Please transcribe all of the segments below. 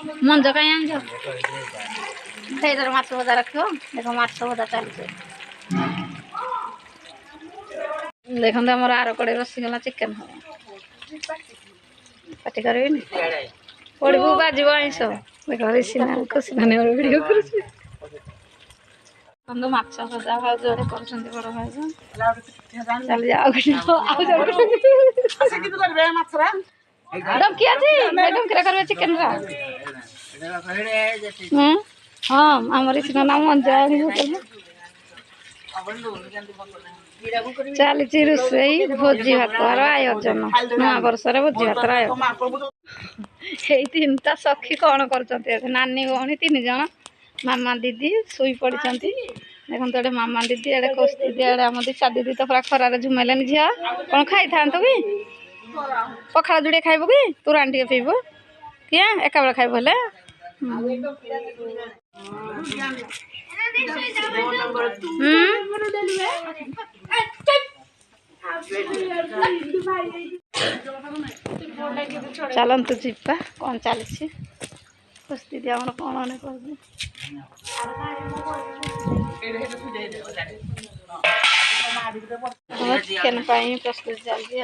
मंज कहीं आंज माछ भजा रख देख माछ भजा चलते देखते आम आर कड़े बसीगला चिकेन हम पार्टी करें पड़ू बाजब आईस देख खुशी नानी भिडियो कर माछ भजा भाज कर बड़ भाज डमकी अच्छी डमकीरा कर चिकेन हाँ आमर इसी ना मंजा चली रोसई भोजी भातर आयोजन नुआ वर्षर भोजी भातर आयोजन ये तीन टा सखी कौन कर नानी भौणी 3 जन मामा दीदी शुई पड़ी देखते एडे मामा दीदी एडे कौश दीदी एडे आम दिशा दीदी तो पूरा खरार झुमेलानी झील कौन खाई था कि पखाड़ जुड़े खाइब कि तोराणी टे पीब क्या एका बेला खाइब हेले चलतु जीवा कौन चली खुशी दी आम कौन कर चिकेन प्रस्तुत चलती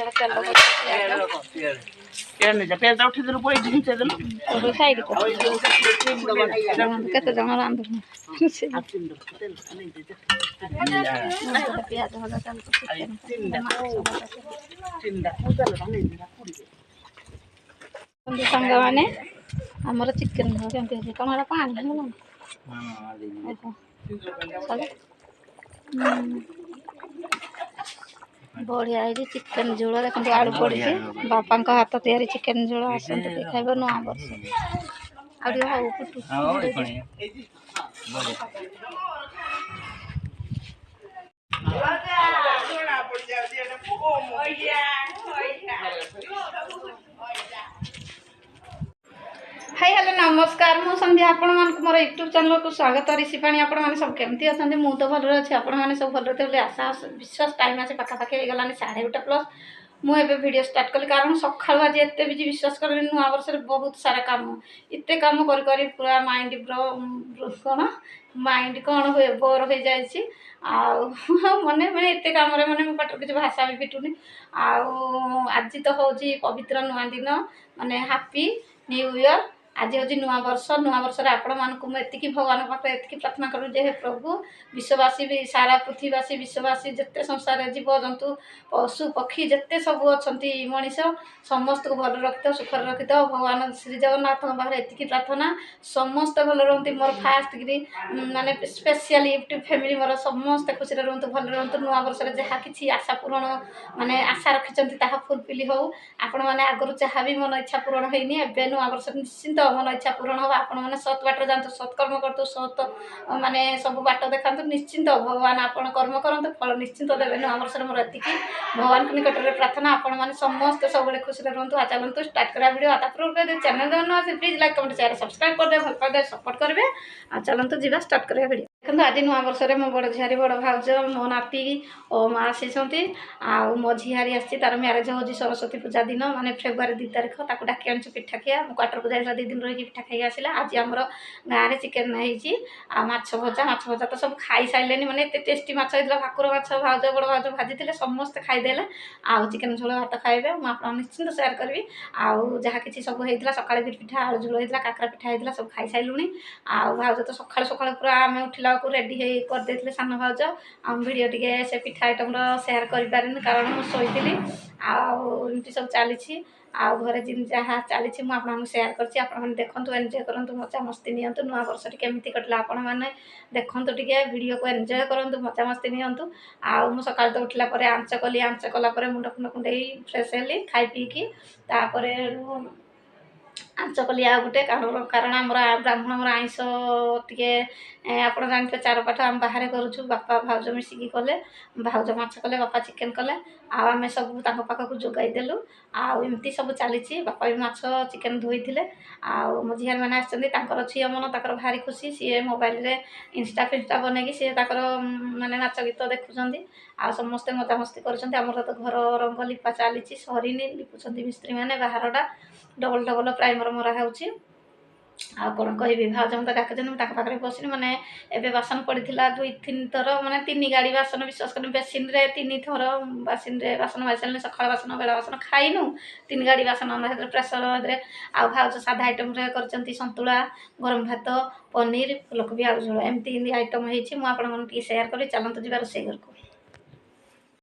साइड केते जन रांधु पियाज भजा चलते सांग मैंने आमर चिकेन कौन पानी बढ़िया है चिकेन झोल देखते आलू पड़ी बापा हाथ तैयारी चिकेन झोल आसते खाइब नुआ वर्ष हाय हेलो नमस्कार मु संध्या आपण मान मोर यूट्यूब चैनल को स्वागत ऋषि पाणी आपण माने सब केमती अछंती मु तो भल अछि आपण माने सब भल रहते आशा विश्वास टाइम आसे पाखा पाखी हो गलानी 1:30 मु एबे वीडियो स्टार्ट कली कारण सखाळु आज एते बिजी विश्वास करबे नुआ वर्ष रे बहुत सारा काम इते काम कर करी पूरा माइंड कोन माइंड कोन होय बोर हो जाय छी आ मने माने एते काम रे माने मो पाटर किछ भाषा भी फिटुनी आ आज तो होजी पवित्र नुआ दिन माने हैप्पी न्यू ईयर आज हूँ नुआ वर्ष आपण मानक मुझे भगवान पाखे एति प्रार्थना करूँ जे हे प्रभु विश्ववासी भी सारा पृथ्वीवासी विश्ववासी जिते संसार जीव जंतु पशु पक्षी जिते सब अच्छा मनीष समस्त को भल रखिथ सुखर रखिथ भगवान श्री जगन्नाथ पाखे एति प्रार्थना समस्त भल रुहतु मोर फास्ट गिरी माने स्पेशली यूट्यूब फैमिली मोर समस्त खुशी रुहतु भल रुहतु नुआ वर्ष जहाँ किसी आशा पूरण माने आशा रखिंट फुलफिल हो आपण मैंने आगुरी जहाँ भी मन इच्छा पूरण होनी एवं नुआ वर्ष निश्चिंत मन इच्छा पूरण हो आपण मैंने सत बाट जातु सत्कर्म करतु सत माने सब बाट देखा निश्चिंत भगवान आपण कर्म करतु फल निश्चिंत देवे नुआ वर्ष मोर एति भगवान निकट में प्रार्थना आपण मैंने समस्त सब खुशी रुहतु आ चलतु स्टार्ट करा वीडियो तापर चैनल न आसे please like comment share subscribe कर दे भल पादे सपोर्ट करेंगे आ चलतु जीवा स्टार्ट करा वीडियो देखो आज नुआ वर्ष में मो बड़ झियारी बड़ भाउज मो नाती और माँ आसी मो झियारी आसी तार म्यारेज हो सरस्वती पूजा दिन माने फेब्रुआरी 2 तारिख ताको डाकी आनी पिठा खिया मो क्वार्टर को जाइला 2 दिन रही पिठा खाई आसला आज आमर गाँव में चिकेन होती माछ भजा तो सब खाई सारे माने एत टेस्टी माछ होता भाकुर माछ भाउज बड़ भाउज भाजी समस्त खाईदे आउ चिकेन झोल भात खाइबे मुझे निश्चिंत सेयार करी आउ जहाँ किसी सब होता सका पिठा आलू झोल होता काकरा पिठा होता सब खाई सारूँ आउ भाउज तो सका सका पूरा आम उठला रेडी करदे सान भाउज आम भिडियो टे से पिठा आइटम सेयार कर कारण मुझे शोली आमती सब चली आउ घरे जिन जहाँ चली मुझे सेयार कर देखु एंजय करूँ मजा मस्ती नियंतु नुआ वर्ष केमती कटला आपण मैंने देखु टे वीडियो को एंजय करूँ मजा मस्ती नियंतु आउ मु सका तो उठला आंच कली आंच कलापर मुंड फुंड कुंडे फ्रेश हेली खाई पीकी तापर आंच कली आ गोटे कारण आम ब्राह्मण आईष टे आप जानते 4 पाठ आम बाहर करूँ बापा भाउज मिसिकी कले भाउज माछ कले बापा चिकेन कले आम सब पाखक जोगाईदेलु आमती सब चली बापा भी माछ चिकेन धोई आउ मो झियार मैंने आसर झील मन तर भारी खुशी सी मोबाइल रे इंस्टा फिंस्टा बनैकी सी माने नाच गीत देखुं आ समस्ते मजामस्ती कर तो घर रंग लिपा चली सरीनी लिपुंट मिस्त्री मैंने बाहरटा डबल डबल प्राइमर मरा हो ଆଉ କ'ଣ କହିବି, ଭାଉଜ ମୋତେ ଡାକୁଛନ୍ତି, ମୁଁ ତାଙ୍କ ପାଖରେ ବସିନି। ମାନେ ଏବେ ବାସନ ପଡ଼ିଥିଲା 2-3 ଥର, ମାନେ 3 ଗାଡ଼ି ବାସନ, ବିଶ୍ୱାସ କରିନି, ବେସିନ୍ରେ 3 ଥର ବାସିନ୍ରେ ବାସନ ମାଜିସାରିଲିଣି। ସକାଳ ବାସନ, ବେଳା ବାସନ, ଖାଇନୁ 3 ଗାଡ଼ି ବାସନ ସେଥିରେ ପ୍ରେସର ସେଥିରେ। ଆଉ ଭାଉଜ ସାଧା ଆଇଟମ୍ରେ କରିଛନ୍ତି ସନ୍ତୁଳା, ଗରମ ଭାତ, ପନିର, ଫୁଲକୋବି ଆଳୁ ଝୋଳ, ଏମିତି ଆଇଟମ୍ ହେଇଛି। ମୁଁ ଆପଣମାନଙ୍କୁ ଟିକେ ସେୟାର କରିବି, ଚାଲନ୍ତୁ ଯିବା ରୋଷେଇ ଘରକୁ।